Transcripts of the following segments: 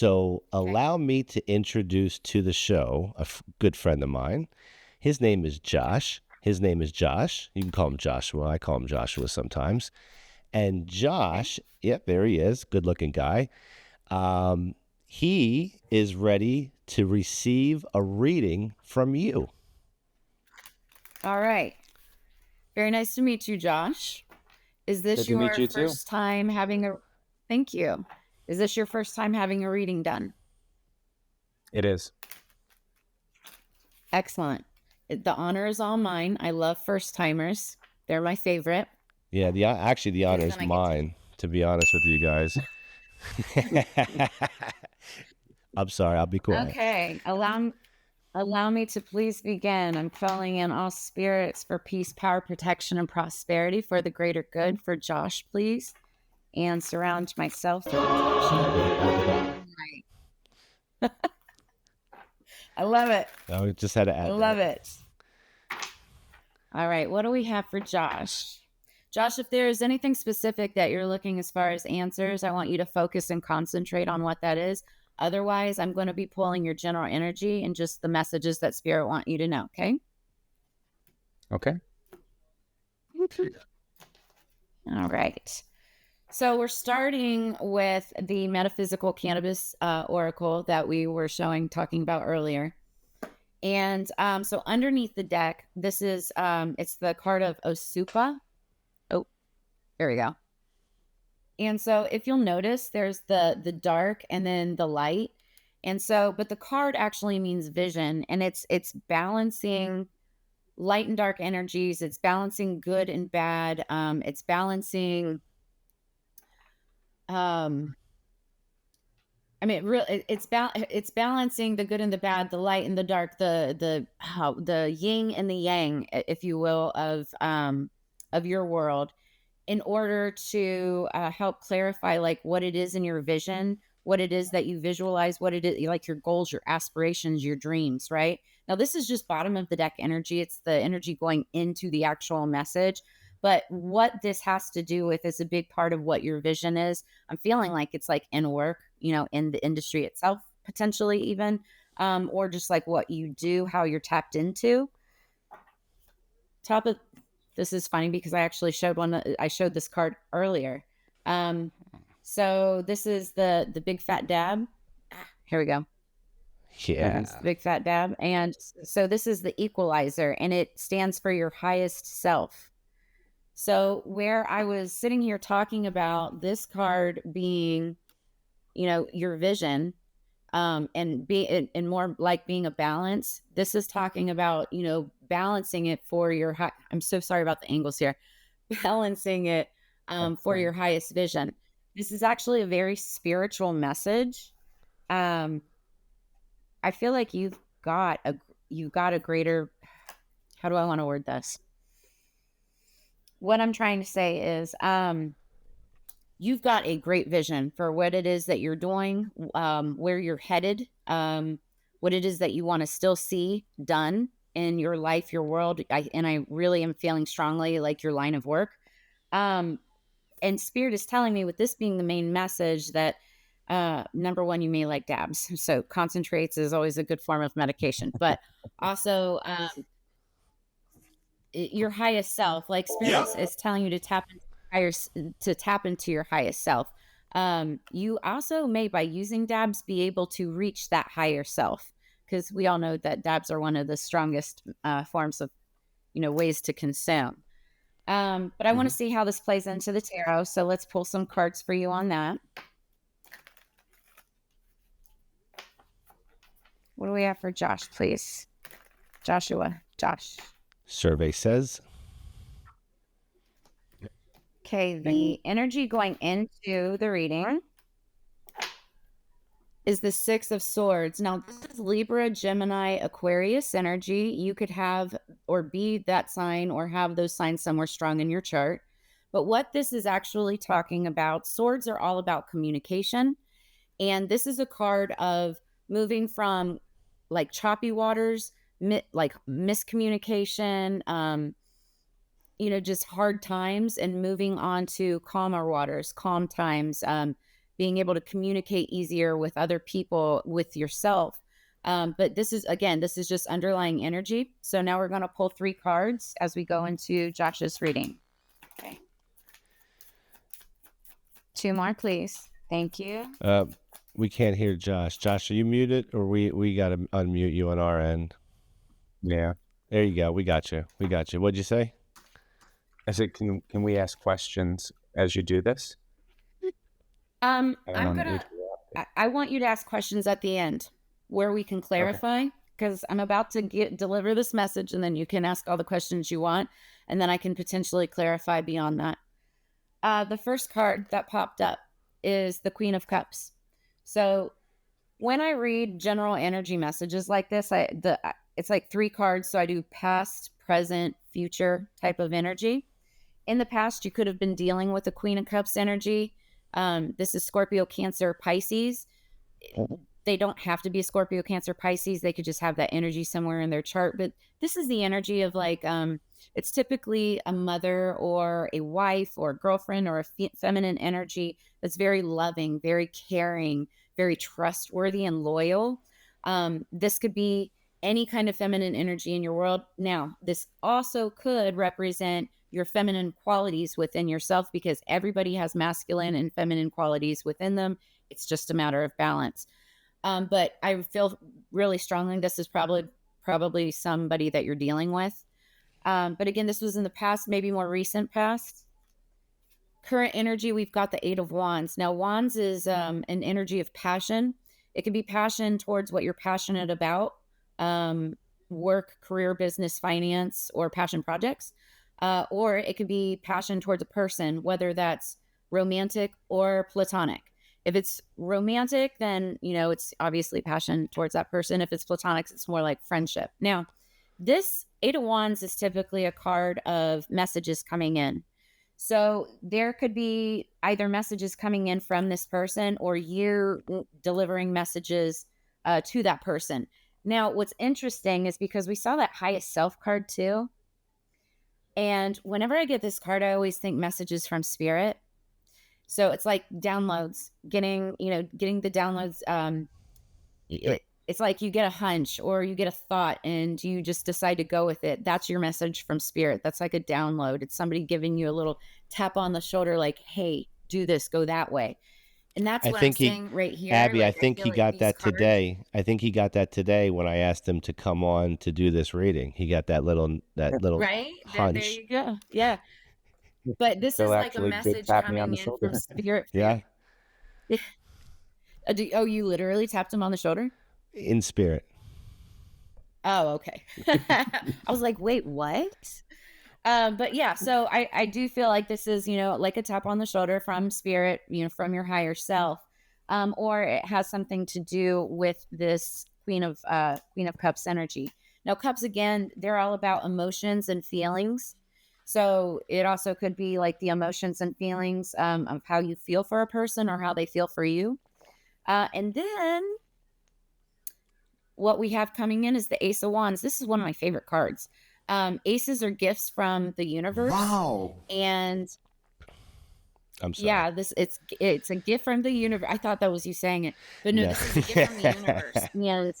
So Okay. allow me to introduce to the show a good friend of mine. His name is Josh. His name is Josh. You can call him Joshua. I call him Joshua sometimes. And Okay. Josh, yep, there he is. Good looking guy. Um, he is ready to receive a reading from you. All right. Very nice to meet you, Josh. Is this Good to meet your you too. first time having a Thank you. Is this your first time having a reading done? It is. Excellent. The honor is all mine. I love first timers. They're my favorite Yeah, actually the honor because is then I get mine, to be honest with you guys. I'm sorry, I'll be quiet. Okay. Allow me to please begin. I'm calling in all spirits for peace, power, protection, and prosperity for the greater good for Josh, please. And surround myself with protection. I love it. I just had to I add love that. it. All right. What do we have for Josh? Josh, if there is anything specific that you're looking as far as answers, I want you to focus and concentrate on what that is. Otherwise, I'm going to be pulling your general energy and just the messages that spirit want you to know. Okay. Okay. All right. So we're starting with the metaphysical cannabis oracle that we were talking about earlier. And so underneath the deck, this is it's the card of Osupa. Oh, there we go. And so if you'll notice, there's the dark and then the light. And so, but the card actually means vision, and it's balancing light and dark energies. It's balancing good and bad. It's balancing um I mean, it's balancing the good and the bad, the light and the dark, the yin and the yang, if you will, of your world, in order to help clarify like what it is in your vision, what it is that you visualize, what it is like your goals, your aspirations, your dreams. Right now, this is just bottom of the deck energy. It's the energy going into the actual message. But what this has to do with is a big part of what your vision is. I'm feeling like it's like in work, in the industry itself, potentially even, or just like what you do, how you're tapped into. Top of This is funny because I actually I showed this card earlier. So this is the big fat dab. Here we go. Yeah. Big fat dab. And so this is the equalizer, and it stands for your highest self. So where I was sitting here talking about this card being, your vision, and more like being a balance. This is talking about, balancing it for your high. I'm so sorry about the angles here. Balancing it for your highest vision. This is actually a very spiritual message. Um, I feel like you've got a greater. How do I want to word this? What I'm trying to say is, you've got a great vision for what it is that you're doing, where you're headed, what it is that you want to still see done in your life, your world. And I really am feeling strongly like your line of work. And Spirit is telling me, with this being the main message, that number one, you may like dabs. So concentrates is always a good form of medication, but also your highest self, like Spirit is telling you to tap into your highest self. You also may, by using dabs, be able to reach that higher self, because we all know that dabs are one of the strongest forms of, ways to consume. But I want to see how this plays into the tarot. So let's pull some cards for you on that. What do we have for Josh, please? Josh. Survey says. Okay, the energy going into the reading is the Six of Swords. Now, this is Libra, Gemini, Aquarius energy. You could have or be that sign or have those signs somewhere strong in your chart. But what this is actually talking about, swords are all about communication. And this is a card of moving from like choppy waters, like miscommunication, just hard times, and moving on to calmer waters, calm times, being able to communicate easier with other people, with yourself. But this is just underlying energy. So now we're going to pull 3 cards as we go into Josh's reading. Okay. 2 more, please. Thank you. We can't hear Josh. Josh, are you muted, or we got to unmute you on our end? Yeah. There you go. We got you. What'd you say? I said, can we ask questions as you do this? I want you to ask questions at the end where we can clarify, because I'm about to deliver this message, and then you can ask all the questions you want, and then I can potentially clarify beyond that. The first card that popped up is the Queen of Cups. So when I read general energy messages like this, it's like 3 cards. So I do past, present, future type of energy. In the past, you could have been dealing with the Queen of Cups energy. This is Scorpio, Cancer, Pisces. They don't have to be a Scorpio, Cancer, Pisces. They could just have that energy somewhere in their chart. But this is the energy of like, it's typically a mother or a wife or a girlfriend or a feminine energy that's very loving, very caring, very trustworthy and loyal. This could be any kind of feminine energy in your world. Now, this also could represent your feminine qualities within yourself, because everybody has masculine and feminine qualities within them. It's just a matter of balance. But I feel really strongly this is probably somebody that you're dealing with. But again, this was in the past, maybe more recent past. Current energy, we've got the 8 of Wands. Now, Wands is an energy of passion. It can be passion towards what you're passionate about, work, career, business, finance, or passion projects. Or it could be passion towards a person, whether that's romantic or platonic. If it's romantic, then, it's obviously passion towards that person. If it's platonic, it's more like friendship. Now, this 8 of Wands is typically a card of messages coming in. So there could be either messages coming in from this person, or you delivering messages to that person. Now, what's interesting is because we saw that highest self card too. And whenever I get this card, I always think messages from spirit. So it's like downloads, getting the downloads. It's like you get a hunch or you get a thought and you just decide to go with it. That's your message from spirit. That's like a download. It's somebody giving you a little tap on the shoulder, like, hey, do this, go that way. And that's what I'm saying right here. Abby, like, I think he got that today. I think he got that today when I asked him to come on to do this reading. He got that little right hunch. There you go. Yeah. But this is like a message coming in from spirit. Yeah. You literally tapped him on the shoulder? In spirit. Oh, okay. I was like, wait, what? But yeah, so I do feel like this is, like a tap on the shoulder from spirit, from your higher self. Or it has something to do with this Queen of Cups energy. Now, cups, again, they're all about emotions and feelings. So it also could be like the emotions and feelings of how you feel for a person or how they feel for you. And then what we have coming in is the Ace of Wands. This is one of my favorite cards. Aces are gifts from the universe. Wow. And I'm sorry. yeah, it's a gift from the universe. I thought that was you saying it, but no, this is a gift from the universe. Yeah.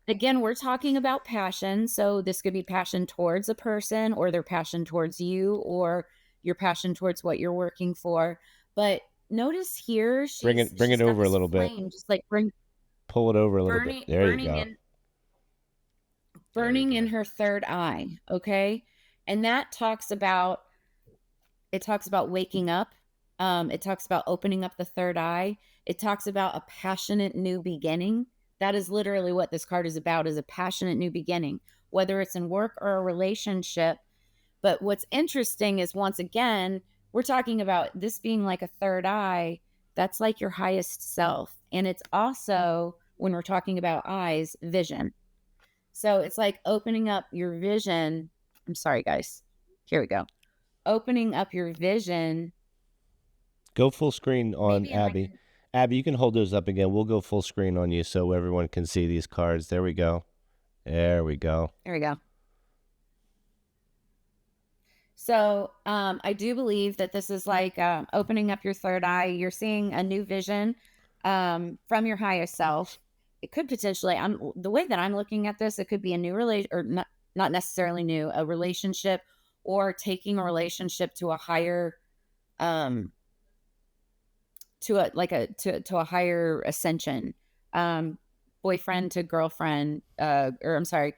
Again, we're talking about passion. So this could be passion towards a person, or their passion towards you, or your passion towards what you're working for. But notice here, bring it over a little bit. Just like pull it over a little bit. There you go. Burning in her third eye. Okay. And that talks about waking up. It talks about opening up the third eye. It talks about a passionate new beginning. That is literally what this card is about, is a passionate new beginning, whether it's in work or a relationship. But what's interesting is, once again, we're talking about this being like a third eye. That's like your highest self. And it's also, when we're talking about eyes, vision. So it's like opening up your vision. I'm sorry, guys. Here we go. Opening up your vision. Go full screen on Abby. Abby, you can hold those up again. We'll go full screen on you so everyone can see these cards. There we go. There we go. There we go. So I do believe that this is like opening up your third eye. You're seeing a new vision from your higher self. It could potentially, the way that I'm looking at this, it could be a new relation, or not necessarily new, a relationship, or taking a relationship to a higher, um, to a like a to a higher ascension. Um, Boyfriend to girlfriend, or I'm sorry,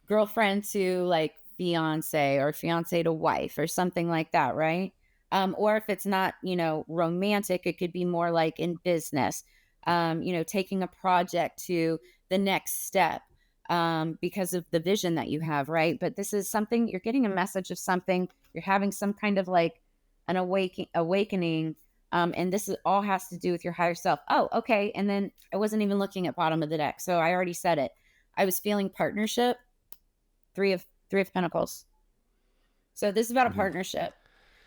girlfriend to like fiance, or fiance to wife, or something like that, right? Or if it's not, romantic, it could be more like in business, taking a project to the next step, because of the vision that you have, right? But this is something you're getting a message of something, you're having some kind of like an awakening. And this all has to do with your higher self. Oh, okay. And then I wasn't even looking at bottom of the deck. So I already said it. I was feeling partnership, three of pentacles. So this is about a Mhm. partnership.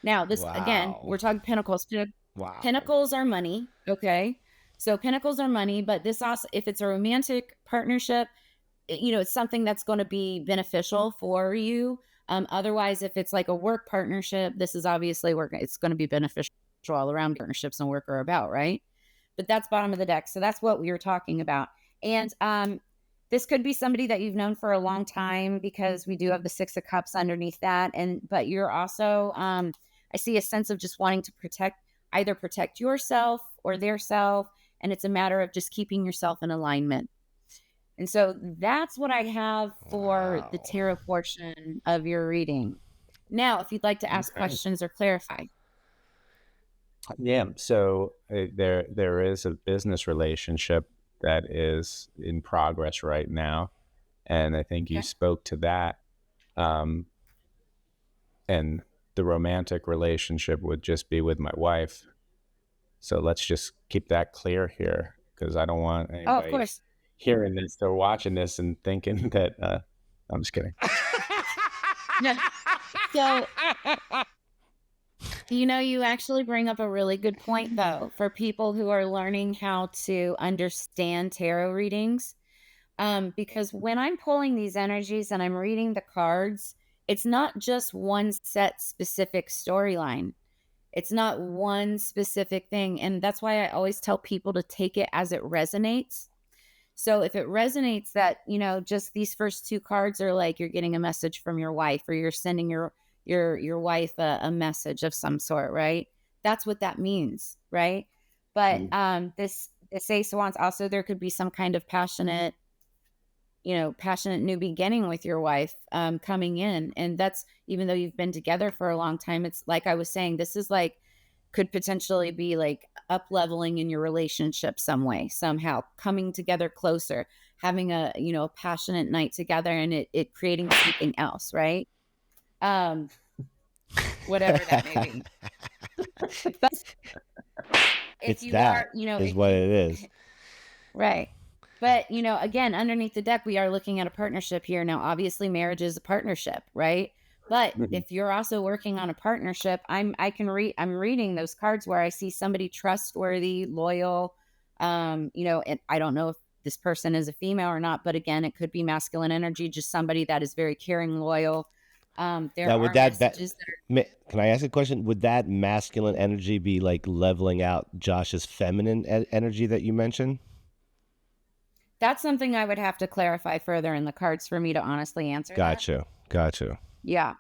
Now, this again, Wow. we're talking pentacles. Wow. Pentacles are money. Okay. So pentacles are money, but this also, if it's a romantic partnership, it's something that's going to be beneficial for you. Otherwise, if it's like a work partnership, this is obviously work. It's going to be beneficial all around. Partnerships and work are about, right? But that's bottom of the deck. So that's what we were talking about. And this could be somebody that you've known for a long time, because we do have the Six of Cups underneath that. But you're also, I see a sense of just wanting to either protect yourself or their self. And it's a matter of just keeping yourself in alignment. And so that's what I have for the Wow. tarot portion of your reading. Now, if you'd like to ask Okay. questions or clarify. Yeah. So there is a business relationship that is in progress right now, and I think you Okay. spoke to that. Um, and the romantic relationship would just be with my wife. So let's just keep that clear here, because I don't want Oh, of anybody course. hearing this or watching this and thinking that I'm just kidding. No. So, you actually bring up a really good point, though, for people who are learning how to understand tarot readings. Because when I'm pulling these energies and I'm reading the cards, it's not just one set specific storyline. It's not one specific thing. And that's why I always tell people to take it as it resonates. So if it resonates that, just these first two cards are like you're getting a message from your wife, or you're sending your wife a message of some sort, right? That's what that means, right? But Mhm. this Ace of Wands, also there could be some kind of passionate new beginning with your wife coming in. And that's, even though you've been together for a long time, it's like I was saying, this is like, could potentially be like up leveling in your relationship some way, somehow coming together closer, having a passionate night together, and it creating something else, right? Um, Whatever that may be. But if It's you are, that is what it is. right. But, again, underneath the deck, we are looking at a partnership here. Now, obviously, marriage is a partnership, right? But Mhm. if you're also working on a partnership, I'm reading those cards where I see somebody trustworthy, loyal, and I don't know if this person is a female or not, but again, it could be masculine energy, just somebody that is very caring, loyal. There Now, would are that messages that can I ask a question? Would that masculine energy be like leveling out Josh's feminine energy that you mentioned? that's something I would have to clarify further in the cards for me to honestly answer that. Gotcha. Gotcha. Yeah.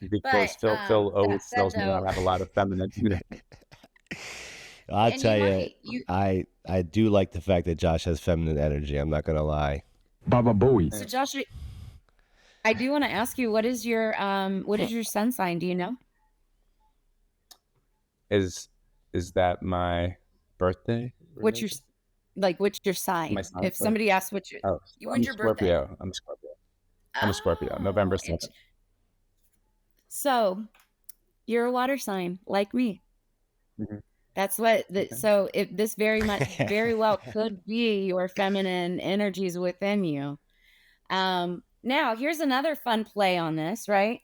But Because Phil that always said, tells me I though, have a lot of feminine. I'll and you tell you, might you I do like the fact that Josh has feminine energy. I'm not gonna lie. Baba Booey. so Josh, I do want to ask you, what is your sun sign? Do you know? Is that my birthday What's your related? what's your My sign? sign? If somebody asks Oh, I'm when's a your birthday? Scorpio. I'm a Scorpio. I'm a Scorpio. Oh, November 2nd. so you're a water sign like me. Mhm. That's what Okay. so if this very well could be your feminine energies within you. Now here's another fun play on this, right?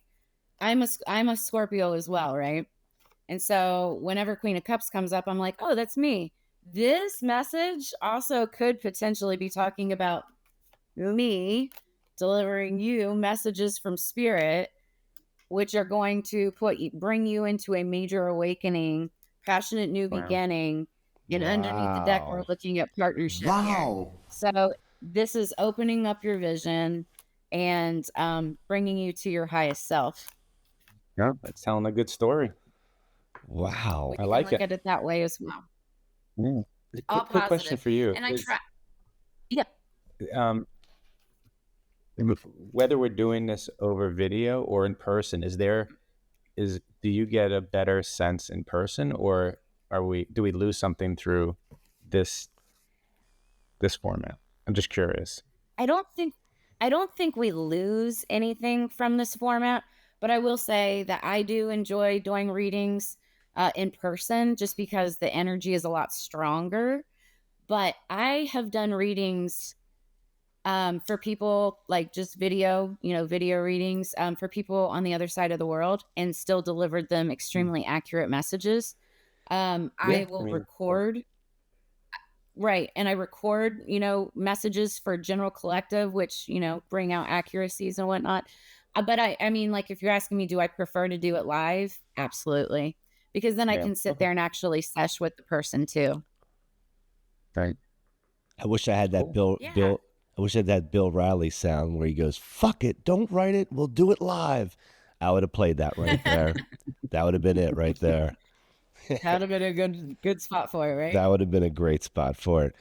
I'm a Scorpio as well, right? And so whenever Queen of Cups comes up, I'm like, oh, that's me. This message also could potentially be talking about me delivering you messages from spirit which are going to bring you into a major awakening, passionate new Wow. beginning. And underneath the deck, we're Wow. looking at partnership here. Wow. So this is opening up your vision and bringing you to your highest self. Yeah, that's telling a good story. Wow. We I can like look it. at it that way as well. Yeah. All Quick question positive. for you. And I try. Yeah. Um, whether we're doing this over video or in person, do you get a better sense in person, or do we lose something through this format? I'm just curious. I don't think we lose anything from this format, but I will say that I do enjoy doing readings in person just because the energy is a lot stronger. But I have done readings for people like just video, video readings for people on the other side of the world and still delivered them extremely accurate messages. Yeah, I I will mean, record. Right. And I record, messages for general collective, which, bring out accuracies and whatnot. But I mean, like, if you're asking me, do I prefer to do it live? Absolutely. Because then I yeah, can sit okay, there and actually sesh with the person too. right, I wish I had that cool. Yeah. I wish I had that Bill Riley sound where he goes, "Fuck it, don't write it, we'll do it live." I would have played that right there. That would have been it right there. That'd have been a good spot for it, right? That would have been a great spot for it.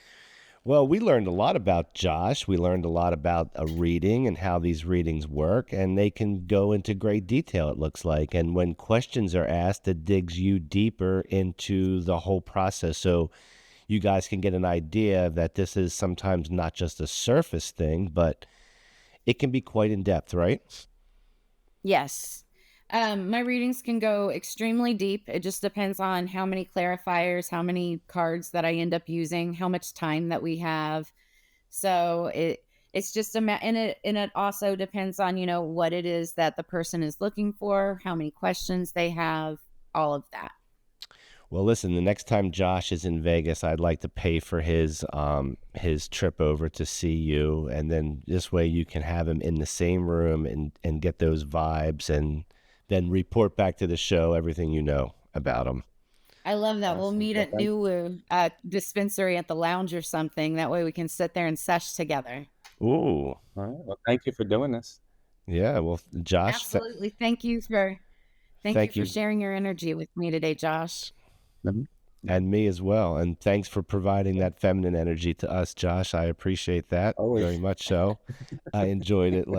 Well, we learned a lot about Josh. We learned a lot about a reading and how these readings work, and they can go into great detail, it looks like. And when questions are asked, it digs you deeper into the whole process. So you guys can get an idea that this is sometimes not just a surface thing, but it can be quite in depth, right? Yes. My readings can go extremely deep. It just depends on how many clarifiers, how many cards that I end up using, how much time that we have. So it's just and it also depends on, what it is that the person is looking for, how many questions they have, all of that. Well, listen, the next time Josh is in Vegas, I'd like to pay for his trip over to see you, and then this way you can have him in the same room and get those vibes, and then report back to the show everything you know about him. I love that. We'll Awesome. meet Well, at New dispensary at the lounge or something. That way we can sit there and sesh together. Ooh, all right. Well, thank you for doing this. yeah. Well, Josh, Absolutely. Thank you thank for you, sharing your energy with me today, Josh. Mhm. and me as well, and thanks for providing that feminine energy to us, Josh. I appreciate that Always. very much. So, I enjoyed it.